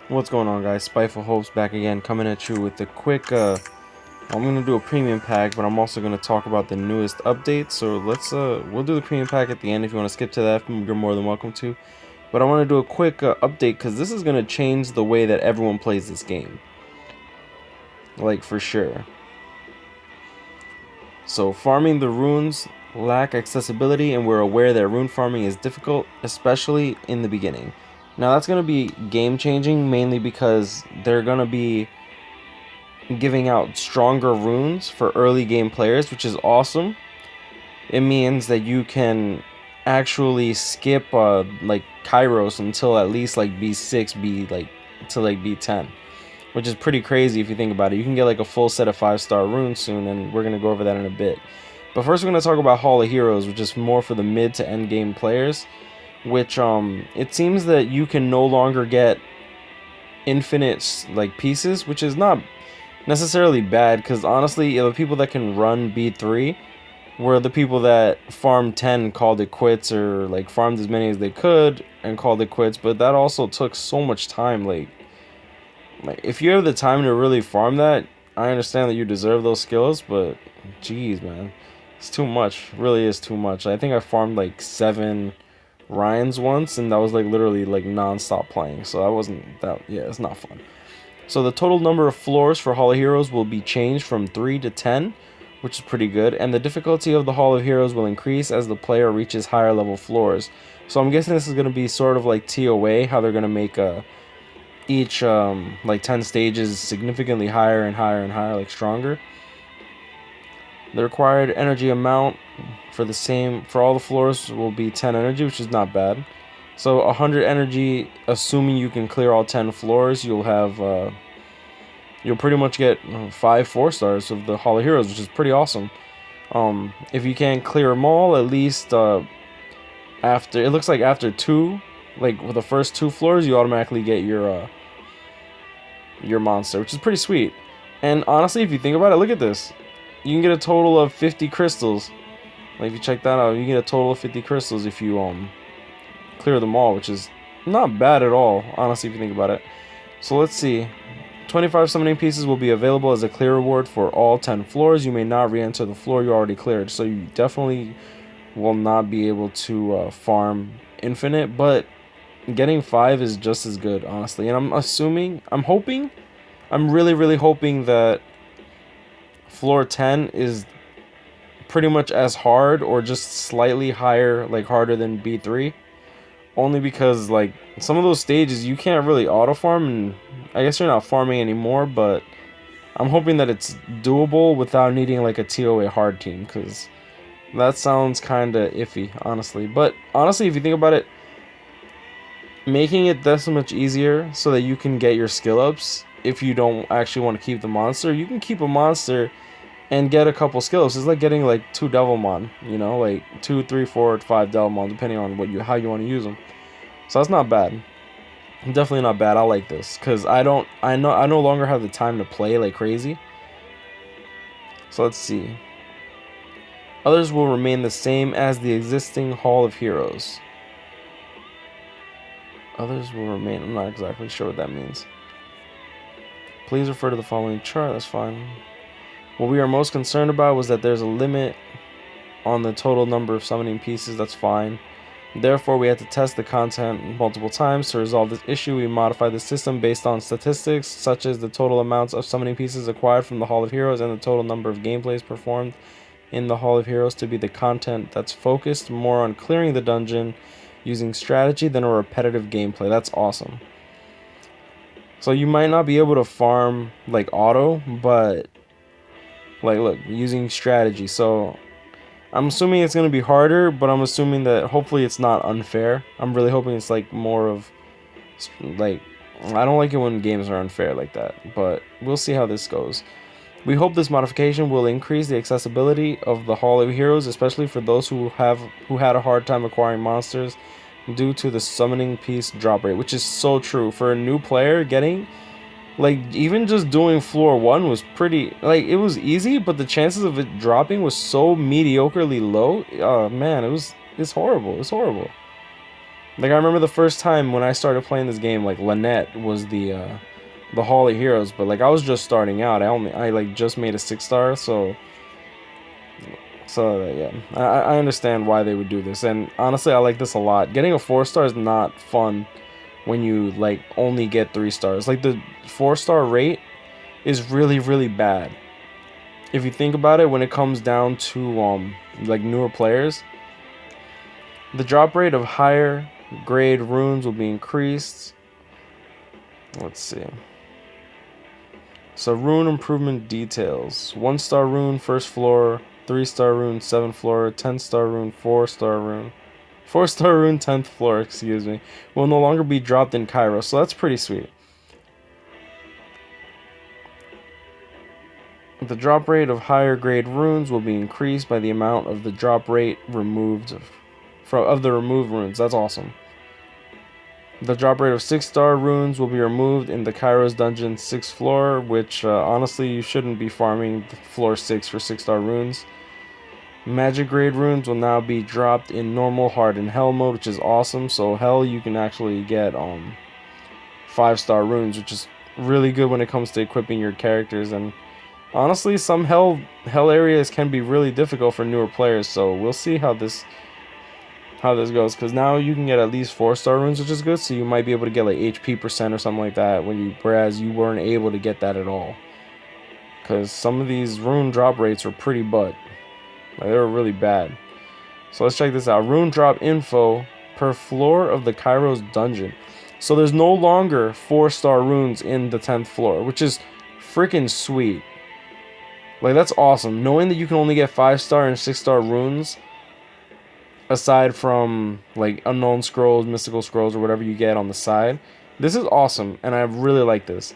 What's going on, guys? Spiteful Hopes back again, coming at you with a quick I'm gonna do a premium pack, but I'm also gonna talk about the newest update. So we'll do the premium pack at the end. If you want to skip to that, you're more than welcome to. But I want to do a quick update because this is gonna change the way that everyone plays this game, like for sure. So farming the runes lack accessibility, and we're aware that rune farming is difficult, especially in the beginning. Now that's gonna be game changing, mainly because they're gonna be giving out stronger runes for early game players, which is awesome. It means that you can actually skip like Kairos until at least like B6, B like to like B10, which is pretty crazy if you think about it. You can get like a full set of 5-star runes soon, and we're gonna go over that in a bit. But first, we're gonna talk about Hall of Heroes, which is more for the mid to end game players. Which it seems that you can no longer get infinite like pieces, which is not necessarily bad, because honestly, the people that can run B3 were the people that farmed 10, called it quits, or like farmed as many as they could and called it quits. But that also took so much time. Like if you have the time to really farm that, I understand that you deserve those skills, but jeez, man, it's too much. It really is too much. I think I farmed like 7 Ryans once, and that was like literally like non-stop playing. So that wasn't that. Yeah, it's not fun. So the total number of floors for Hall of Heroes will be changed from 3 to 10, which is pretty good, and the difficulty of the Hall of Heroes will increase as the player reaches higher level floors. So I'm guessing this is going to be sort of like TOA, how they're going to make each like 10 stages significantly higher and higher and higher, like stronger. The required energy amount for all the floors will be 10 energy, which is not bad. So 100 energy, assuming you can clear all 10 floors, you'll pretty much get 5 4-stars of the Hall of Heroes, which is pretty awesome. If you can't clear them all, at least after, it looks like after 2, like with the first 2 floors, you automatically get your monster, which is pretty sweet. And honestly, if you think about it, look at this. You can get a total of 50 crystals. Like if you check that out, you get a total of 50 crystals if you clear them all, which is not bad at all, honestly, if you think about it. So let's see. 25 summoning pieces will be available as a clear reward for all 10 floors. You may not re-enter the floor you already cleared, so you definitely will not be able to farm infinite, but getting 5 is just as good, honestly. And I'm really hoping that floor 10 is pretty much as hard or just slightly higher, like harder than B3. Only because like some of those stages you can't really auto farm, and I guess you're not farming anymore, but I'm hoping that it's doable without needing like a TOA hard team, because that sounds kind of iffy, honestly. But honestly, if you think about it, making it this much easier so that you can get your skill ups, if you don't actually want to keep the monster, you can keep a monster and get a couple skill ups. It's like getting like 2 Devilmon, you know, like 2, 3, 4, 5 Devilmon, depending on how you want to use them. So that's not bad. Definitely not bad. I like this because I no longer have the time to play like crazy. So let's see. Others will remain the same as the existing Hall of Heroes. Others will remain. I'm not exactly sure what that means. Please refer to the following chart. That's fine. What we are most concerned about was that there's a limit on the total number of summoning pieces. That's fine. Therefore, we had to test the content multiple times. To resolve this issue, we modified the system based on statistics, such as the total amounts of summoning pieces acquired from the Hall of Heroes and the total number of gameplays performed in the Hall of Heroes, to be the content that's focused more on clearing the dungeon using strategy than a repetitive gameplay. That's awesome. So you might not be able to farm like auto, but like look, using strategy. So I'm assuming it's going to be harder, but I'm assuming that hopefully it's not unfair. I'm really hoping it's like more of like, I don't like it when games are unfair like that, but we'll see how this goes. We hope this modification will increase the accessibility of the Hall of Heroes, especially for those who had a hard time acquiring monsters due to the summoning piece drop rate, which is so true. For a new player, getting like even just doing floor 1 was pretty, like it was easy, but the chances of it dropping was so mediocrely low. Oh man, it's horrible. It's horrible. Like, I remember the first time when I started playing this game, like, Lynette was the Hall of Heroes, but, like, I was just starting out. I like, just made a 6-star, so yeah. I understand why they would do this, and honestly, I like this a lot. Getting a 4-star is not fun when you, like, only get 3 stars. Like, the 4-star rate is really, really bad. If you think about it, when it comes down to, like, newer players, the drop rate of higher grade runes will be increased. Let's see. So, rune improvement details: 1-star rune, first floor; 3-star rune, 7th floor; 10-star rune, 4-star rune; 4-star rune, 10th floor, excuse me, will no longer be dropped in Cairo. So, that's pretty sweet. The drop rate of higher grade runes will be increased by the amount of the drop rate removed of the removed runes. That's awesome. The drop rate of 6-star runes will be removed in the Kairos dungeon 6th floor, which honestly you shouldn't be farming floor 6 for 6-star runes. Magic grade runes will now be dropped in normal, hard, and hell mode, which is awesome. So hell, you can actually get 5-star runes, which is really good when it comes to equipping your characters. And honestly, some hell areas can be really difficult for newer players. So we'll see how this goes, because now you can get at least 4-star runes, which is good. So you might be able to get like HP percent or something like that, whereas you weren't able to get that at all, because some of these rune drop rates are pretty butt. Like, they were really bad. So let's check this out. Rune drop info per floor of the Kairos dungeon. So there's no longer 4-star runes in the 10th floor, which is freaking sweet. Like, that's awesome. Knowing that you can only get 5-star and 6-star runes, aside from like unknown scrolls, mystical scrolls, or whatever you get on the side, this is awesome, and I really like this.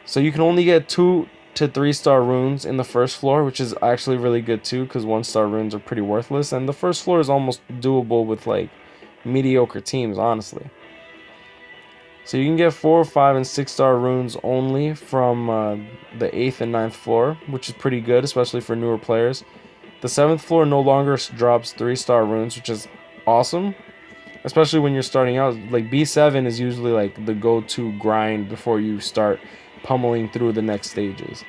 So you can only get 2 to 3-star runes in the first floor, which is actually really good too, because 1-star runes are pretty worthless, and the first floor is almost doable with like mediocre teams, honestly. So you can get 4, 5, and 6-star runes only from the 8th and 9th floor, which is pretty good, especially for newer players. The 7th floor no longer drops 3-star runes, which is awesome, especially when you're starting out. Like, B7 is usually like the go-to grind before you start pummeling through the next stages.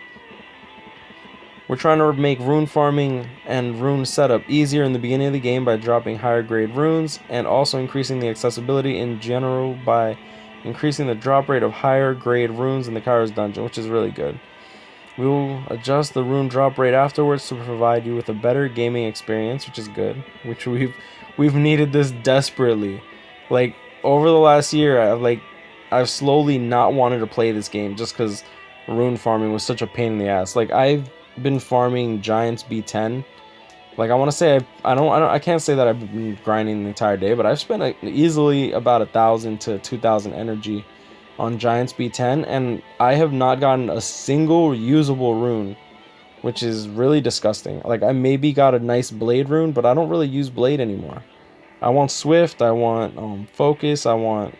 We're trying to make rune farming and rune setup easier in the beginning of the game by dropping higher grade runes, and also increasing the accessibility in general by increasing the drop rate of higher grade runes in the Kairos dungeon, which is really good. We will adjust the rune drop rate afterwards to provide you with a better gaming experience, which is good. Which we've needed this desperately. Like, over the last year, I've slowly not wanted to play this game just because rune farming was such a pain in the ass. Like, I've been farming Giants B10. Like, I want to say I can't say that I've been grinding the entire day, but I've spent easily about 1,000 to 2,000 energy on Giants B10, and I have not gotten a single usable rune, which is really disgusting. Like, I maybe got a nice blade rune, but I don't really use blade anymore. I want swift, I want focus, I want,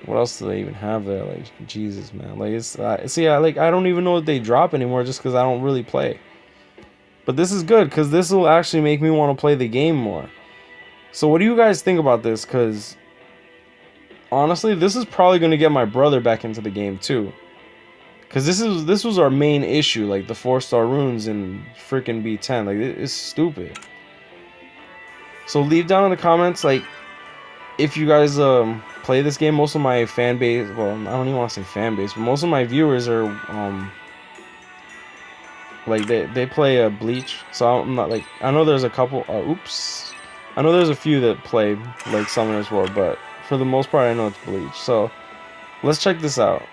what else do they even have there? Like, Jesus, man. Like, it's I don't even know what they drop anymore, just because I don't really play. But this is good, because this will actually make me want to play the game more. So what do you guys think about this? Because honestly, this is probably going to get my brother back into the game too. Because this was our main issue, like the 4-star runes in freaking B10. Like, it's stupid. So leave down in the comments, like, if you guys play this game. Most of my fan base, well, I don't even want to say fan base, but most of my viewers are like, they play Bleach. So I'm not, like, I know there's a couple. Oops. I know there's a few that play like Summoner's War, but for the most part, I know it's Bleach. So let's check this out.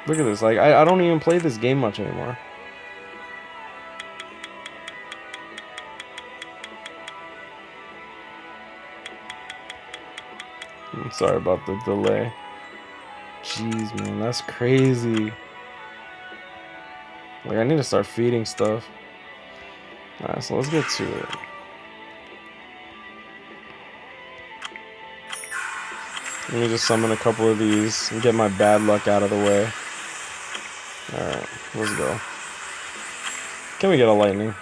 Look at this. Like, I don't even play this game much anymore. I'm sorry about the delay. Jeez, man, that's crazy. Like, I need to start feeding stuff. Alright, so let's get to it. Let me just summon a couple of these and get my bad luck out of the way. Alright, let's go. Can we get a lightning?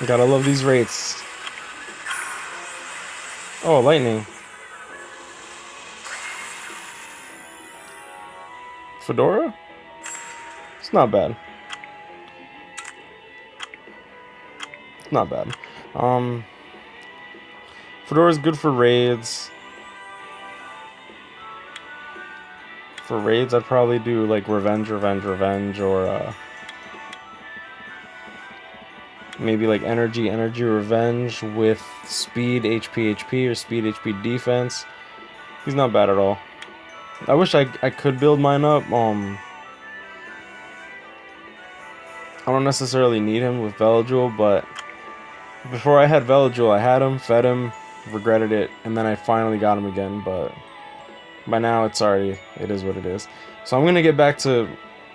Gotta love these rates. Oh, lightning. Fedora? It's not bad. It's not bad. Fedora's good for raids. For raids, I'd probably do like Revenge, or maybe like Energy, Revenge with Speed, HP, or Speed, HP, Defense. He's not bad at all. I wish I could build mine up. I don't necessarily need him with Veligil, but before I had Veligil, I had him, fed him, regretted it, and then I finally got him again, but by now it is what it is. So I'm gonna get back to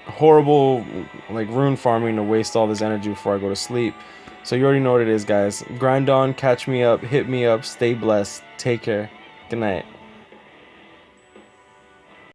horrible like rune farming to waste all this energy before I go to sleep. So you already know what it is, guys. Grind on, catch me up, hit me up, stay blessed, take care. Good night.